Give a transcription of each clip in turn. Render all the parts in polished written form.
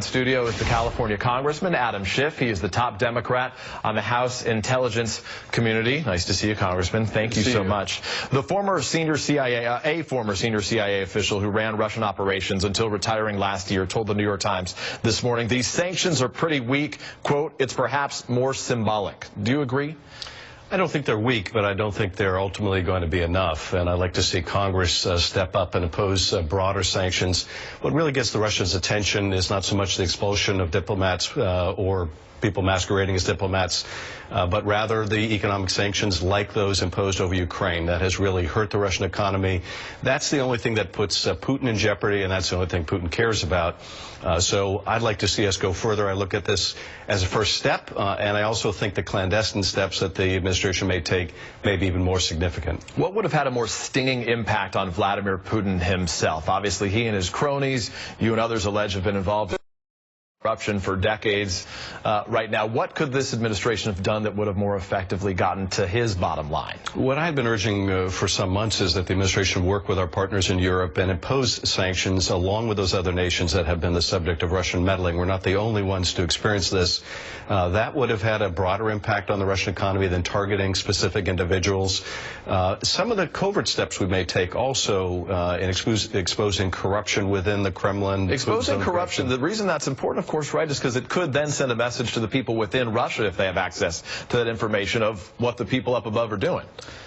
Studio is the California Congressman Adam Schiff. He is the top Democrat on the House Intelligence Community. Nice to see you, Congressman. Thank you so much. The former senior CIA, former senior CIA official who ran Russian operations until retiring last year, told the New York Times this morning, "These sanctions are pretty weak. Quote, it's perhaps more symbolic." Do you agree? I don't think they're weak, but I don't think they're ultimately going to be enough. And I'd like to see Congress step up and impose broader sanctions. What really gets the Russians' attention is not so much the expulsion of diplomats or people masquerading as diplomats, but rather the economic sanctions like those imposed over Ukraine. That has really hurt the Russian economy. That's the only thing that puts Putin in jeopardy, and that's the only thing Putin cares about. So I'd like to see us go further. I look at this as a first step, and I also think the clandestine steps that the administration may take may be even more significant. What would have had a more stinging impact on Vladimir Putin himself? Obviously, he and his cronies, you and others allege, have been involved in corruption for decades. Right now, what could this administration have done that would have more effectively gotten to his bottom line? What I've been urging for some months is that the administration work with our partners in Europe and impose sanctions along with those other nations that have been the subject of Russian meddling. We're not the only ones to experience this. That would have had a broader impact on the Russian economy than targeting specific individuals. Some of the covert steps we may take also in exposing corruption within the Kremlin. Exposing corruption, the reason that's important, of course, right, is because it could then send a message to the people within Russia, if they have access to that information, of what the people up above are doing.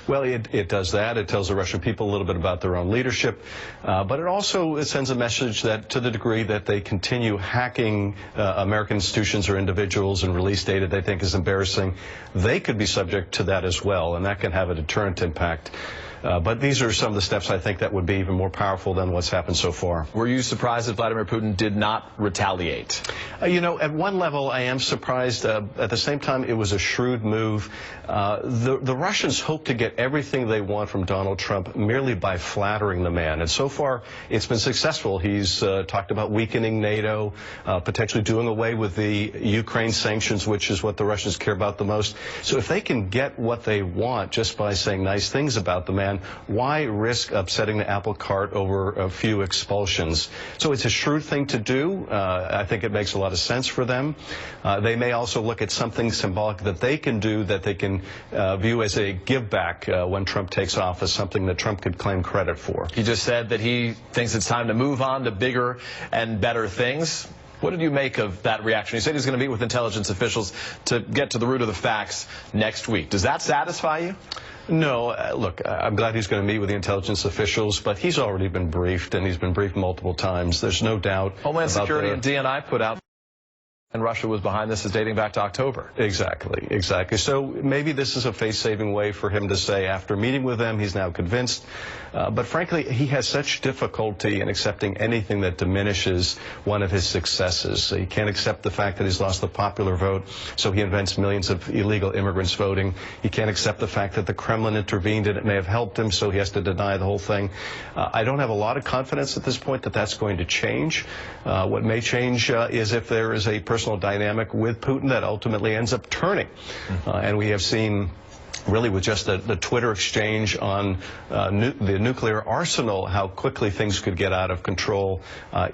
Well, it does that. It tells the Russian people a little bit about their own leadership, but it sends a message that to the degree that they continue hacking American institutions or individuals and release data they think is embarrassing, they could be subject to that as well, and that can have a deterrent impact. But these are some of the steps I think that would be even more powerful than what's happened so far. Were you surprised that Vladimir Putin did not retaliate? You know, at one level I am surprised. At the same time, it was a shrewd move. The Russians hope to get everything they want from Donald Trump merely by flattering the man. And so far, it's been successful. He's talked about weakening NATO, potentially doing away with the Ukraine sanctions, which is what the Russians care about the most. So if they can get what they want just by saying nice things about the man, why risk upsetting the apple cart over a few expulsions? So it's a shrewd thing to do. I think it makes a lot of sense for them. They may also look at something symbolic that they can do that they can view as a give back when Trump takes office, something that Trump could claim credit for. He just said that he thinks it's time to move on to bigger and better things. What did you make of that reaction? He said he's going to meet with intelligence officials to get to the root of the facts next week. Does that satisfy you? No, look, I'm glad he's going to meet with the intelligence officials, but he's already been briefed, and he's been briefed multiple times. There's no doubt. Homeland Security and DNI put out, and Russia was behind this, is dating back to October. Exactly, exactly. So maybe this is a face-saving way for him to say, after meeting with them, he's now convinced. But frankly, he has such difficulty in accepting anything that diminishes one of his successes. He can't accept the fact that he's lost the popular vote, so he invents millions of illegal immigrants voting. He can't accept the fact that the Kremlin intervened and it may have helped him, so he has to deny the whole thing. I don't have a lot of confidence at this point that that's going to change. What may change is if there is a personal dynamic with Putin that ultimately ends up turning. And we have seen, really with just the Twitter exchange on the nuclear arsenal, how quickly things could get out of control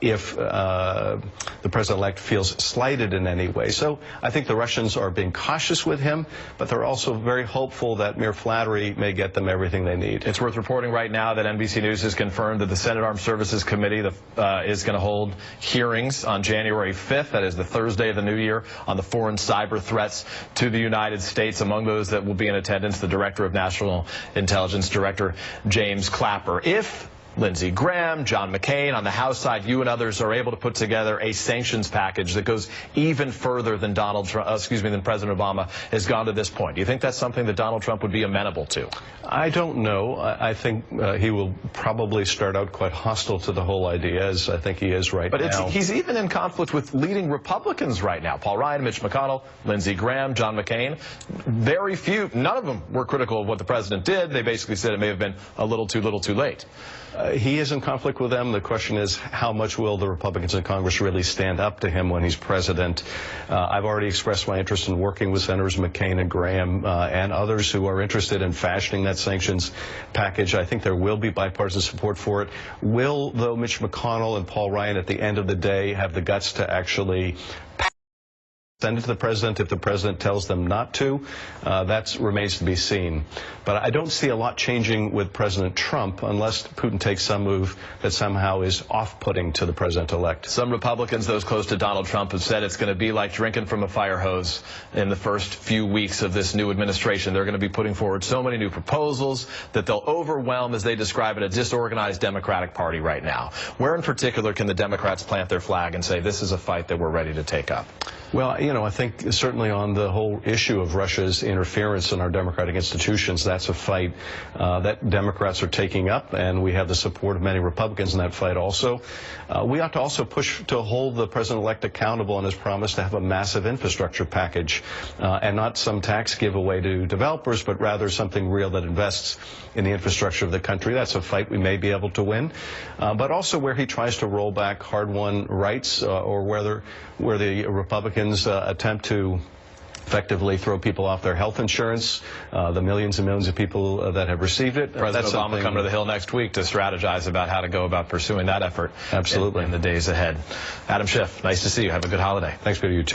if the president-elect feels slighted in any way. So I think the Russians are being cautious with him, but they're also very hopeful that mere flattery may get them everything they need. It's worth reporting right now that NBC News has confirmed that the Senate Armed Services Committee is going to hold hearings on January 5th, that is the Thursday of the new year, on the foreign cyber threats to the United States. Among those that will be in attendance, the Director of National Intelligence, Director James Clapper. If Lindsey Graham, John McCain on the House side, you and others are able to put together a sanctions package that goes even further than than President Obama has gone to this point. Do you think that's something that Donald Trump would be amenable to? I don't know. I think he will probably start out quite hostile to the whole idea, as I think he is right now. But he's even in conflict with leading Republicans right now. Paul Ryan, Mitch McConnell, Lindsey Graham, John McCain. Very few, none of them were critical of what the president did. They basically said it may have been a little too late. he is in conflict with them. The question is, how much will the Republicans in Congress really stand up to him when he's president? I've already expressed my interest in working with Senators McCain and Graham and others who are interested in fashioning that sanctions package. I think there will be bipartisan support for it. Will, though, Mitch McConnell and Paul Ryan at the end of the day have the guts to actually send it to the president if the president tells them not to? That remains to be seen. But I don't see a lot changing with President Trump unless Putin takes some move that somehow is off-putting to the president-elect. Some Republicans, those close to Donald Trump, have said it's going to be like drinking from a fire hose in the first few weeks of this new administration. They're going to be putting forward so many new proposals that they'll overwhelm, as they describe it, a disorganized Democratic Party right now. Where in particular can the Democrats plant their flag and say this is a fight that we're ready to take up? Well, I think certainly on the whole issue of Russia's interference in our democratic institutions, that's a fight that Democrats are taking up, and we have the support of many Republicans in that fight also. We ought to also push to hold the president-elect accountable on his promise to have a massive infrastructure package, and not some tax giveaway to developers, but rather something real that invests in the infrastructure of the country. That's a fight we may be able to win. But also where he tries to roll back hard-won rights, or where the Republicans attempt to effectively throw people off their health insurance, the millions and millions of people that have received it. President Obama come to the Hill next week to strategize about how to go about pursuing that effort. Absolutely. In the days ahead. Adam Schiff, nice to see you. Have a good holiday. Thanks, Peter. You too.